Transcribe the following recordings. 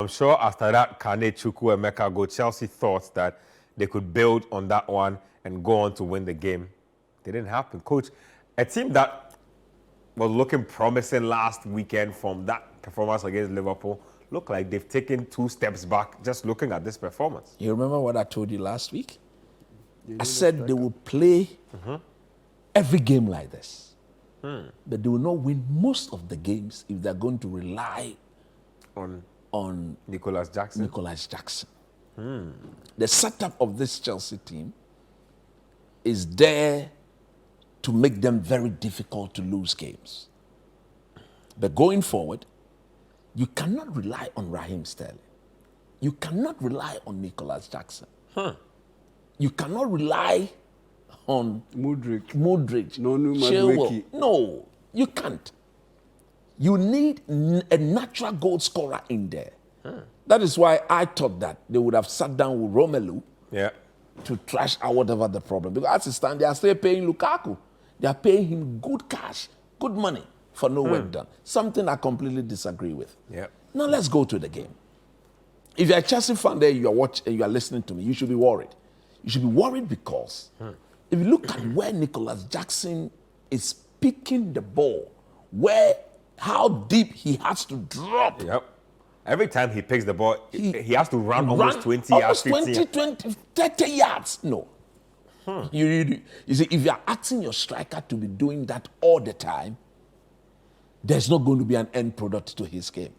I'm sure after that Kane Chukwuemeka goal, Chelsea thought that they could build on that one and go on to win the game. It didn't happen. Coach, a team that was looking promising last weekend from that performance against Liverpool look like they've taken 2 steps back just looking at this performance. You remember what I told you last week? I said they will play every game like this. But they will not win most of the games if they're going to rely on Nicholas Jackson. The setup of this Chelsea team is there to make them very difficult to lose games. But going forward, you cannot rely on Raheem Sterling. You cannot rely on Nicholas Jackson. You cannot rely on Mudryk. Chilwell. No, you can't. You need a natural goal scorer in there. That is why I thought that they would have sat down with Romelu to trash out whatever the problem. Because as it stands, they are still paying Lukaku. They are paying him good cash, good money for no work done. Something I completely disagree with. Now let's go to the game. If you're a Chelsea fan there, you are watching, you are listening to me, you should be worried. You should be worried because if you look at where Nicholas Jackson is picking the ball, how deep he has to drop. Every time he picks the ball, he has to run almost 20 yards, 20, 30 yards. No. You see, if you're asking your striker to be doing that all the time, there's not going to be an end product to his game.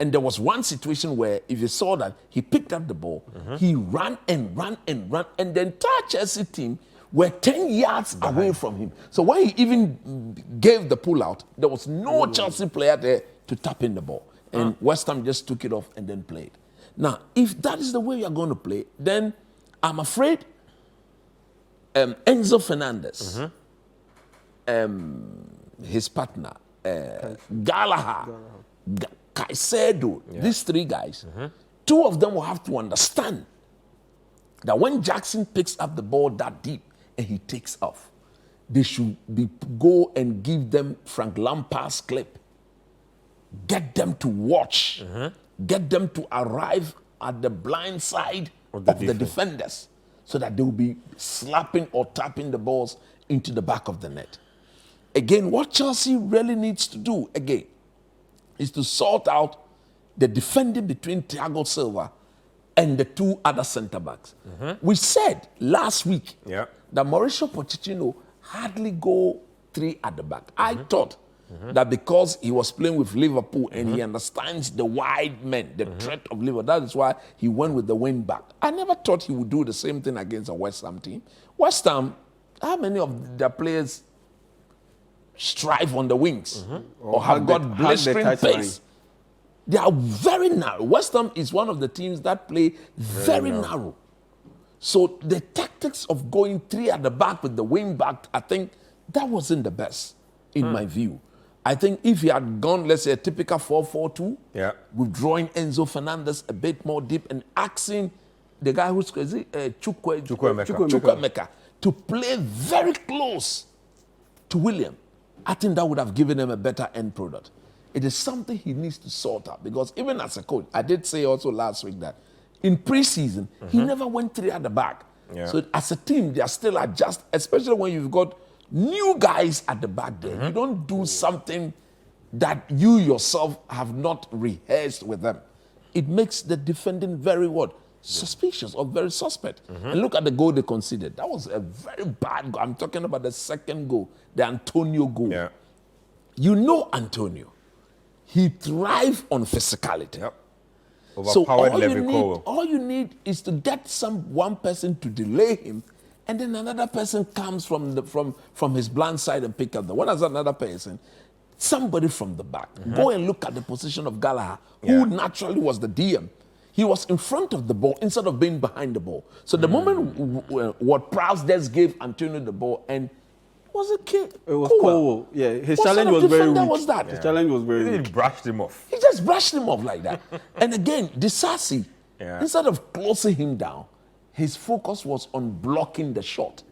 And there was one situation where, if you saw that, he picked up the ball, he ran and ran and ran, and the entire Chelsea team were 10 yards away from him. So when he even gave the pull out, there was no Chelsea player there to tap in the ball. And West Ham just took it off and then played. Now, if that is the way you're going to play, then I'm afraid Enzo Fernandez, his partner, Gallagher, Caicedo, these 3 guys, 2 of them will have to understand that when Jackson picks up the ball that deep and he takes off, they should go and give them Frank Lampard's clip. Get them to watch. Get them to arrive at the blind side of the defenders so that they will be slapping or tapping the balls into the back of the net. Again, what Chelsea really needs to do, again, is to sort out the defending between Thiago Silva and the 2 other centre-backs. We said last week that Mauricio Pochettino hardly go 3 at the back. I thought that because he was playing with Liverpool and he understands the wide men, the threat of Liverpool, that is why he went with the wing back. I never thought he would do the same thing against a West Ham team. West Ham, how many of their players strive on the wings or have got blistering pace? They are very narrow. West Ham is one of the teams that play very narrow. So the tactics of going 3 at the back with the wing back, I think that wasn't the best in my view. I think if he had gone, let's say, a typical 4-4-2, withdrawing Enzo Fernandez a bit more deep and asking the guy who's crazy, Chukwuemeka, to play very close to William, I think that would have given him a better end product. It is something he needs to sort out because even as a coach, I did say also last week that in preseason, he never went 3 at the back. So as a team, they are still adjust, especially when you've got new guys at the back there. You don't do something that you yourself have not rehearsed with them. It makes the defending very suspicious or very suspect. And look at the goal they conceded. That was a very bad goal. I'm talking about the second goal, the Antonio goal. You know Antonio. He thrives on physicality. So all you need is to get one person to delay him, and then another person comes from his blind side and pick up the. What is another person? Somebody from the back. Go and look at the position of Gallagher, who naturally was the DM. He was in front of the ball instead of being behind the ball. So the moment what Prowse just gave Antonio the ball, and was it kid? It was Cole. Yeah, his challenge was very weak. Was that? His challenge was very weak. He brushed him off. He just brushed him off like that. And again, Disasi, instead of closing him down, his focus was on blocking the shot.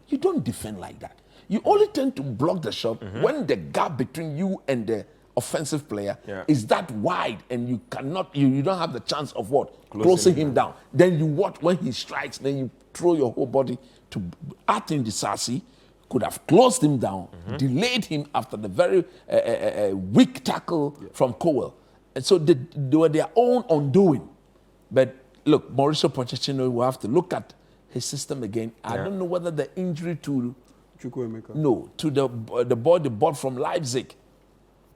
You don't defend like that. You only tend to block the shot when the gap between you and the offensive player, Yeah. is that wide, and you cannot, you don't have the chance of what? Closing him down. Then you what? When he strikes, then you throw your whole body to Atin Disasi, could have closed him down, delayed him after the very weak tackle from Cowell. And so they were their own undoing. But look, Mauricio Pochettino will have to look at his system again. I don't know whether the injury to Chukwuemeka. no, to the boy they bought from Leipzig,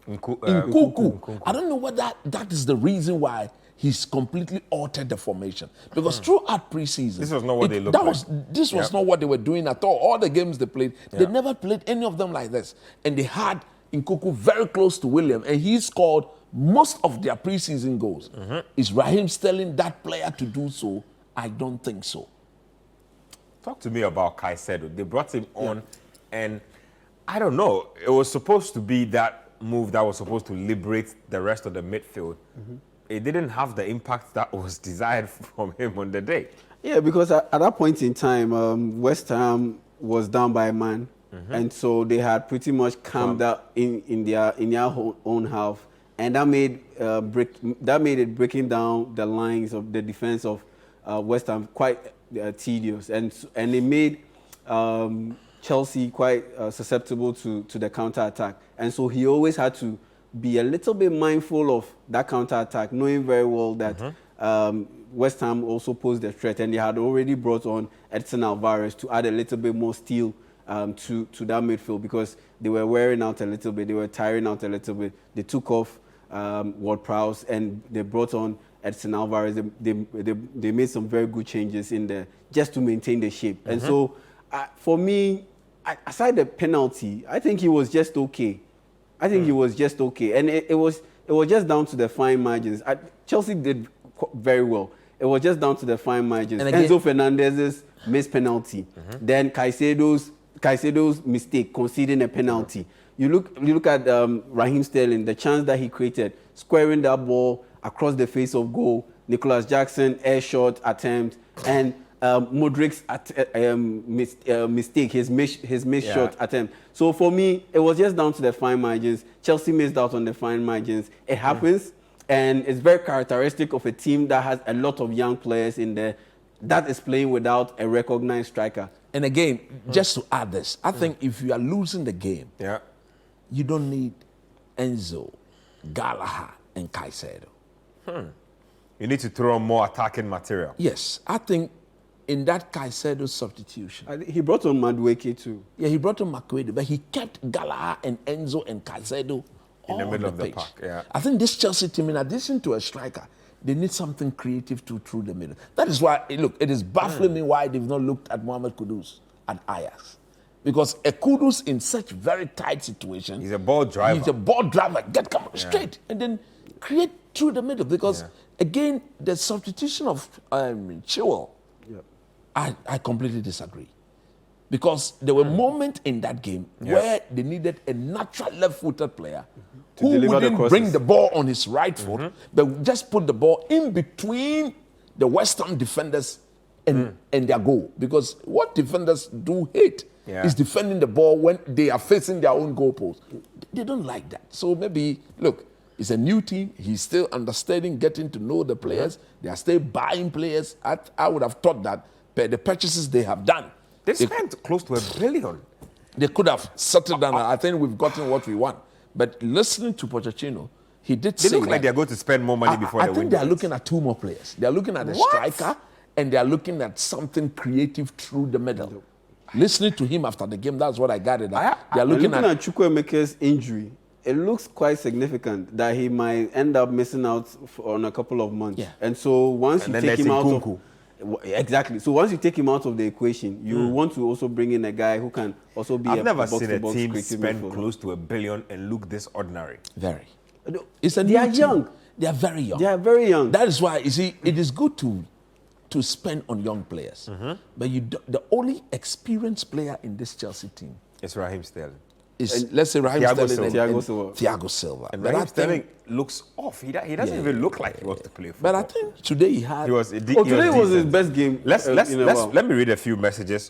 Nkunku. I don't know whether that is the reason why he's completely altered the formation. Because throughout preseason, This was not what they looked like. This was not what they were doing at all. All the games they played, they never played any of them like this. And they had Nkunku very close to William, and he scored most of their preseason goals. Is Raheem Sterling that player to do so? I don't think so. Talk to me about Caicedo. They brought him on, and I don't know. It was supposed to be that move that was supposed to liberate the rest of the midfield. It didn't have the impact that was desired from him on the day. Yeah, because at that point in time, West Ham was down by a man, and so they had pretty much calmed out in their own half, and that made it breaking down the lines of the defense of West Ham quite tedious, and it made Chelsea quite susceptible to the counter attack, and so he always had to be a little bit mindful of that counter attack, knowing very well that West Ham also posed a threat, and they had already brought on Edson Alvarez to add a little bit more steel to that midfield, because they were wearing out a little bit, they were tiring out a little bit. They took off Ward-Prowse and they brought on Edson Alvarez. They made some very good changes in there just to maintain the shape. And so, for me, aside the penalty, I think he was just okay. He was just okay, and it was just down to the fine margins. Chelsea did very well. It was just down to the fine margins. Again, Enzo Fernandez's missed penalty, then Caicedo's mistake, conceding a penalty. You look at Raheem Sterling, the chance that he created, squaring that ball across the face of goal. Nicholas Jackson air shot attempt, and Modric's mistake, his missed shot attempt. So for me, it was just down to the fine margins. Chelsea missed out on the fine margins. It happens, and it's very characteristic of a team that has a lot of young players in there that is playing without a recognized striker. And again, just to add this, I think if you are losing the game, you don't need Enzo, Gallagher, and Caicedo. You need to throw on more attacking material. Yes, I think in that Caicedo substitution, He brought on Madueke too. yeah, he brought on McQuaid, but he kept Gallagher and Enzo and Caicedo In the middle of the pitch. park, yeah. I think this Chelsea team, in addition to a striker, they need something creative through the middle. That is why, look, it is baffling me why they've not looked at Mohamed Kudus at Ajax. Because a Kudus in such very tight situation, He's a ball driver. He's a ball driver. Come straight and then create through the middle. Because again, the substitution of Chilwell, I completely disagree. Because there were moments in that game where they needed a natural left-footed player who deliver the wouldn't crosses. bring the ball on his right foot, but just put the ball in between the West Ham defenders and their goal. Because what defenders do hate is defending the ball when they are facing their own goalpost. They don't like that. So maybe, look, it's a new team. He's still understanding, getting to know the players. They are still buying players. I would have thought that the purchases they have done, They spent close to $1 billion. they could have settled down. I think we've gotten what we want. But listening to Pochettino, he did They say look like they're going to spend more money before I they think win. they are looking at two more players. They are looking at a striker, and they are looking at something creative through the middle. Listening to him after the game, that's what I gathered. They are looking at Chukwuemeka's injury. It looks quite significant that he might end up missing out on a couple of months. Yeah. And so once you take him out Nkunku. Exactly. So once you take him out of the equation, you want to also bring in a guy who can also be I've a never box seen to a box team creative spend midfielder. close to $1 billion and look this ordinary. very. They New are team. young. They are very young. They are very young. That is why, you see, it is good to spend on young players. But the only experienced player in this Chelsea team It's Raheem Sterling. is, let's say, Raheem Thiago Sterling Silva. and Thiago Silva. Thiago Silva. And But I Raheem think- Sterling looks off. He doesn't even look like he wants to play football. But I think today he had. He was, Today was his decent. best game. Let in a while. me read a few messages